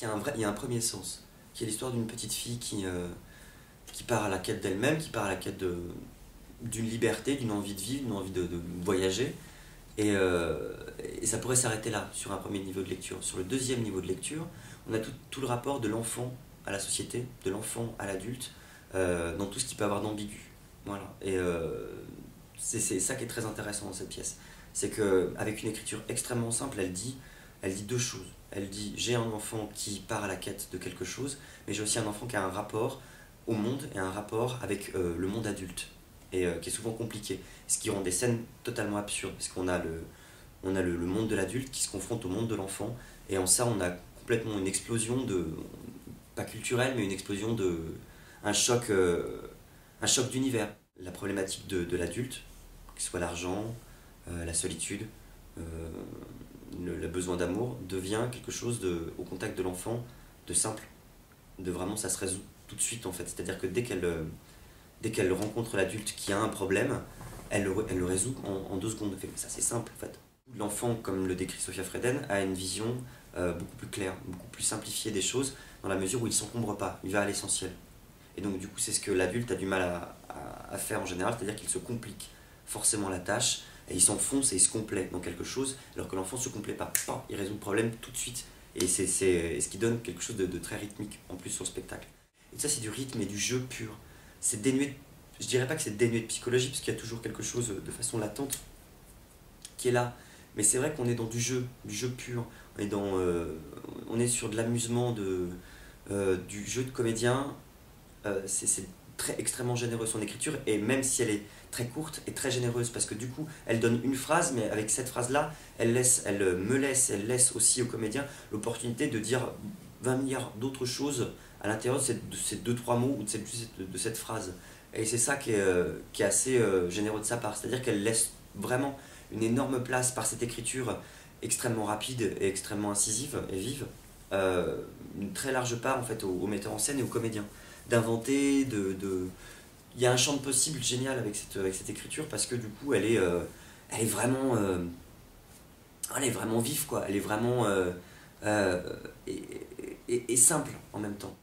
Il y a un premier sens, qui est l'histoire d'une petite fille qui part à la quête d'elle-même, qui part à la quête d'une liberté, d'une envie de vivre, d'une envie de voyager. Et ça pourrait s'arrêter là, sur un premier niveau de lecture. Sur le deuxième niveau de lecture, on a tout le rapport de l'enfant à la société, de l'enfant à l'adulte, dans tout ce qu'il peut avoir d'ambigu. Voilà. C'est ça qui est très intéressant dans cette pièce. C'est qu'avec une écriture extrêmement simple, elle dit deux choses. Elle dit, j'ai un enfant qui part à la quête de quelque chose, mais j'ai aussi un enfant qui a un rapport au monde et un rapport avec le monde adulte, qui est souvent compliqué. Ce qui rend des scènes totalement absurdes, parce qu'on a le monde de l'adulte qui se confronte au monde de l'enfant, et en ça on a complètement une explosion pas culturelle, mais une explosion un choc d'univers. La problématique de l'adulte, que ce soit l'argent, la solitude, le besoin d'amour, devient quelque chose au contact de l'enfant, de simple, de vraiment ça se résout tout de suite en fait. C'est-à-dire que dès qu'elle rencontre l'adulte qui a un problème, elle le résout en 2 secondes. Ça c'est simple en fait. L'enfant, comme le décrit Sophia Freden, a une vision beaucoup plus claire, beaucoup plus simplifiée des choses, dans la mesure où il ne s'encombre pas, il va à l'essentiel. Et donc du coup c'est ce que l'adulte a du mal à faire en général, c'est-à-dire qu'il se complique forcément la tâche, et il s'enfonce et il se complaît dans quelque chose, alors que l'enfant ne se complaît pas. Il résout le problème tout de suite, et c'est ce qui donne quelque chose de très rythmique en plus sur le spectacle. Et ça c'est du rythme et du jeu pur. C'est dénué, je dirais pas que c'est dénué de psychologie, parce qu'il y a toujours quelque chose de façon latente qui est là. Mais c'est vrai qu'on est dans du jeu pur. On est sur de l'amusement, du jeu de comédien. C'est extrêmement généreux son écriture, et même si elle est très courte et très généreuse, parce que du coup elle donne une phrase, mais avec cette phrase là elle laisse aussi au comédien l'opportunité de dire 20 milliards d'autres choses à l'intérieur de ces 2-3 mots ou de cette phrase. Et c'est ça qui est assez généreux de sa part, c'est à dire qu'elle laisse vraiment une énorme place par cette écriture extrêmement rapide et extrêmement incisive et vive, une très large part en fait au metteur en scène et au comédien d'inventer, il y a un champ de possible génial avec cette écriture, parce que du coup elle est vraiment vive quoi, elle est vraiment et simple en même temps.